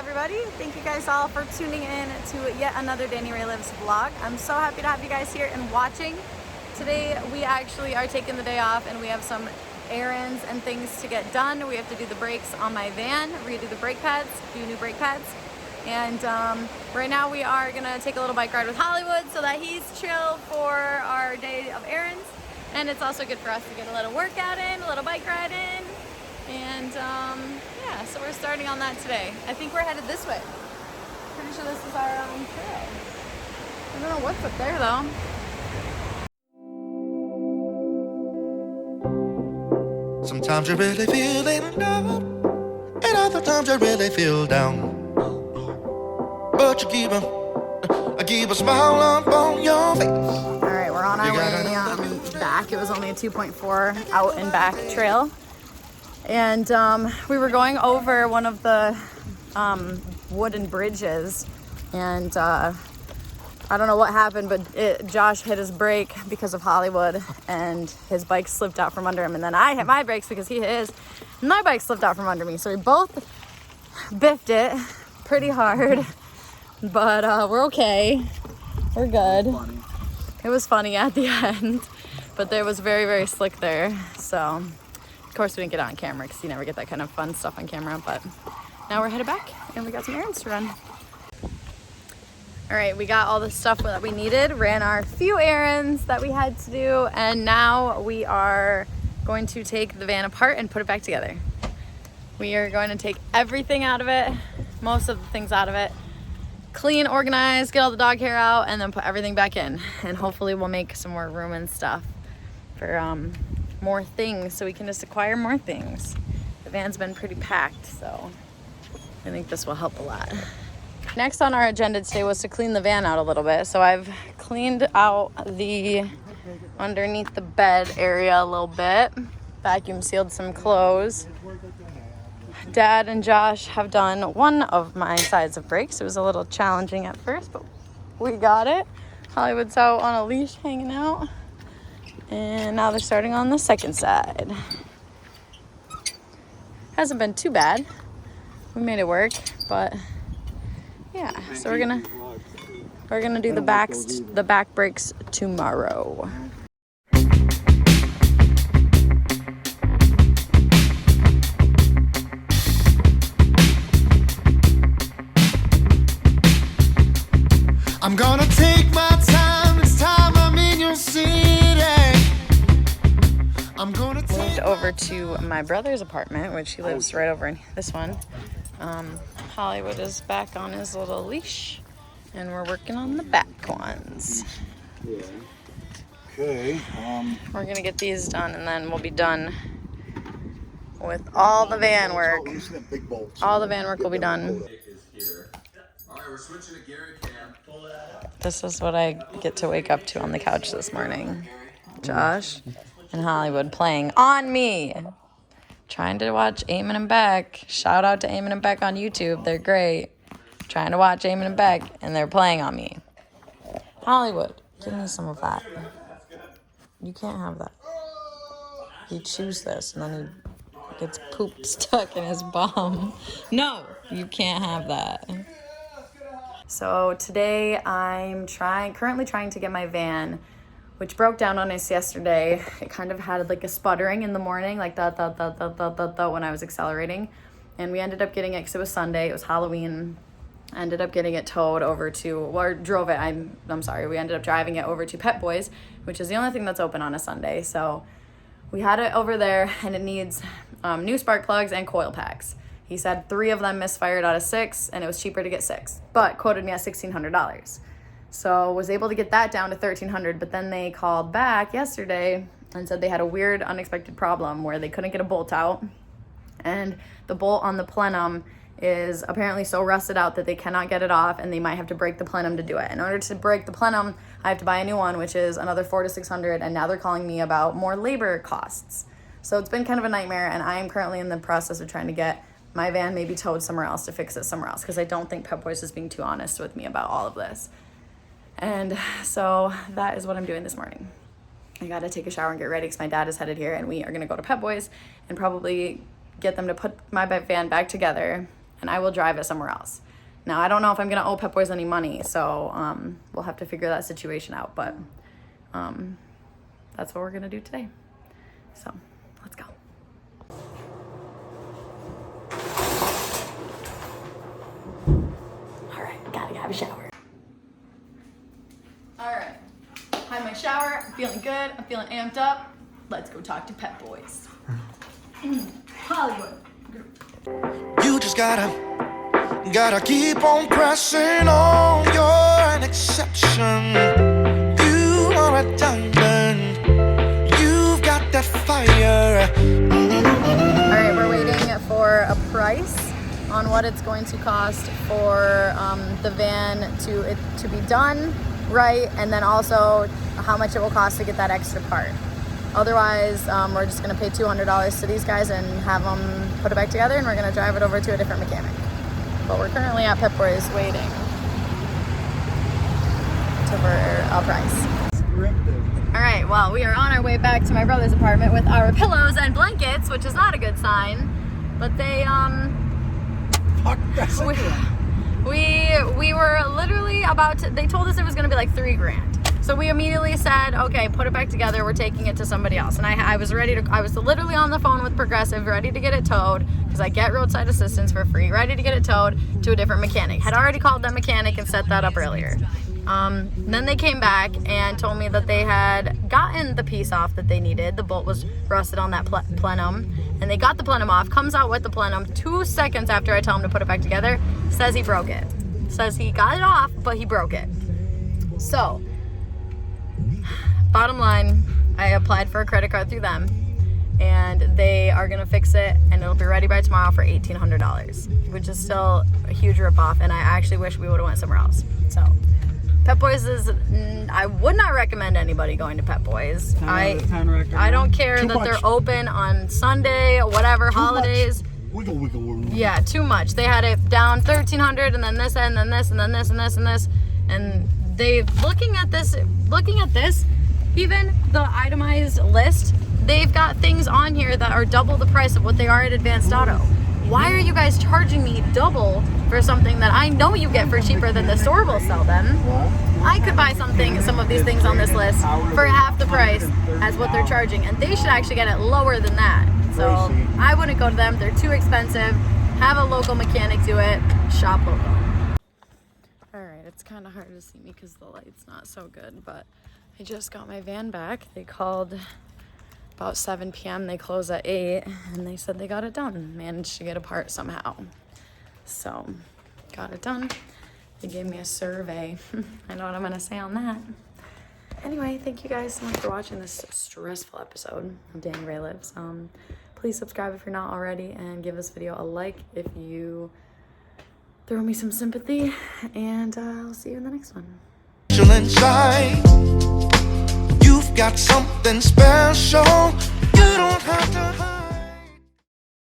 everybody. Thank you guys all for tuning in to yet another Danny Ray Lives vlog. I'm so happy to have you guys here and watching. Today we actually are taking the day off and we have some errands and things to get done. We have to do the brakes on my van, redo the brake pads, do new brake pads. And right now we are gonna take a little bike ride with Hollywood so that he's chill for our day of errands. And it's also good for us to get a little workout in, a little bike ride in. And yeah, so we're starting on that today. I think we're headed this way. Pretty sure this is our trail. I don't know what's up there though. Sometimes you really feeling down, and other times you really feel down. But you keep a smile up on your face. All right, we're on our way back. It was only a 2.4 out and back trail. And we were going over one of the wooden bridges, and I don't know what happened, but Josh hit his brake because of Hollywood, and his bike slipped out from under him, and then I hit my brakes because he hit his, and my bike slipped out from under me. So we both biffed it pretty hard, but we're okay. We're good. It was funny at the end, but there was very, very slick there, so... Of course, we didn't get it on camera because you never get that kind of fun stuff on camera, but now we're headed back and we got some errands to run. All right, we got all the stuff that we needed, ran our few errands that we had to do, and now we are going to take the van apart and put it back together. We are going to take everything out of it, most of the things out of it, clean, organize, get all the dog hair out, and then put everything back in. And hopefully we'll make some more room and stuff for more things, so we can just acquire more things. The van's been pretty packed, so I think this will help a lot. Next on our agenda today was to clean the van out a little bit. So I've cleaned out the underneath the bed area a little bit, vacuum sealed some clothes. Dad and Josh have done one of my sides of brakes. It was a little challenging at first, but we got it. Hollywood's out on a leash hanging out. And now they're starting on the second side. Hasn't been too bad. We made it work, but yeah. So we're gonna do the back brakes tomorrow. I'm gonna take my time. It's time I'm in your city. Moved over to my brother's apartment, which he lives right over in this one. Hollywood is back on his little leash, and we're working on the back ones. Yeah. Okay. We're gonna get these done, and then we'll be done with all the van work. All the van work will be done. This is what I get to wake up to on the couch this morning. Josh and Hollywood playing on me. Trying to watch Eamon and Beck. Shout out to Eamon and Beck on YouTube. They're great. Trying to watch Eamon and Beck, and they're playing on me. Hollywood, give me some of that. You can't have that. You choose this, and then he gets poop stuck in his bum. No, you can't have that. So today I'm currently trying to get my van, which broke down on us yesterday. It kind of had like a sputtering in the morning, like that when I was accelerating. And we ended up getting it because it was Sunday, it was Halloween. I ended up getting it towed over to, or drove it, I'm sorry, we ended up driving it over to Pet Boys, which is the only thing that's open on a Sunday. So we had it over there, and it needs new spark plugs and coil packs. He said 3 of them misfired out of 6, and it was cheaper to get 6, but quoted me at $1,600. So was able to get that down to $1,300, but then they called back yesterday and said they had a weird, unexpected problem where they couldn't get a bolt out, and the bolt on the plenum is apparently so rusted out that they cannot get it off, and they might have to break the plenum to do it. In order to break the plenum, I have to buy a new one, which is another $400 to $600, and now they're calling me about more labor costs. So it's been kind of a nightmare, and I am currently in the process of trying to get my van maybe towed somewhere else to fix it somewhere else, because I don't think Pep Boys is being too honest with me about all of this. And so that is what I'm doing this morning. I gotta take a shower and get ready because my dad is headed here, and we are gonna go to Pep Boys and probably get them to put my van back together and I will drive it somewhere else. Now, I don't know if I'm going to owe Pep Boys any money, so we'll have to figure that situation out, but that's what we're going to do today. So, let's go. All right, gotta have a shower. All right, had my shower. I'm feeling good. I'm feeling amped up. Let's go talk to Pep Boys. Hollywood. You just gotta keep on pressing on. You're an exception. You are a diamond. You've got that fire. All right, we're waiting for a price on what it's going to cost for the van to be done right, and then also how much it will cost to get that extra part. Otherwise, we're just going to pay $200 to these guys and have them put it back together, and we're going to drive it over to a different mechanic. But we're currently at Pep Boys waiting for a price. All right, well, we are on our way back to my brother's apartment with our pillows and blankets, which is not a good sign. But they, we were literally about to, they told us it was going to be like $3,000. So we immediately said, okay, put it back together. We're taking it to somebody else. And I was literally on the phone with Progressive, ready to get it towed, because I get roadside assistance for free, ready to get it towed to a different mechanic. Had already called that mechanic and set that up earlier. Then they came back and told me that they had gotten the piece off that they needed. The bolt was rusted on that plenum, and they got the plenum off, comes out with the plenum 2 seconds after I tell him to put it back together, says he broke it. Says he got it off, but he broke it. So, bottom line, I applied for a credit card through them, and they are gonna fix it, and it'll be ready by tomorrow for $1,800, which is still a huge ripoff, and I actually wish we would've went somewhere else. So, Pep Boys is, I would not recommend anybody going to Pep Boys. I don't care that they're open on Sunday, whatever, holidays. Wiggle room. Yeah, too much. They had it down $1,300, and then this, and then this, and then this, and this, and this, and they, looking at this, even the itemized list, they've got things on here that are double the price of what they are at Advanced Auto. Why are you guys charging me double for something that I know you get for cheaper than the store will sell them? I could buy some of these things on this list for half the price as what they're charging, and they should actually get it lower than that. So I wouldn't go to them. They're too expensive. Have a local mechanic do it. Shop local. All right, it's kind of hard to see me because the light's not so good, but I just got my van back. They called about 7 p.m. They close at 8, and they said they got it done. Managed to get a part somehow. So, got it done. They gave me a survey. I know what I'm going to say on that. Anyway, thank you guys so much for watching this stressful episode of Danny Ray Lives. Please subscribe if you're not already, and give this video a like if you throw me some sympathy, and I'll see you in the next one. Inside, you've got something special. You don't have to hide.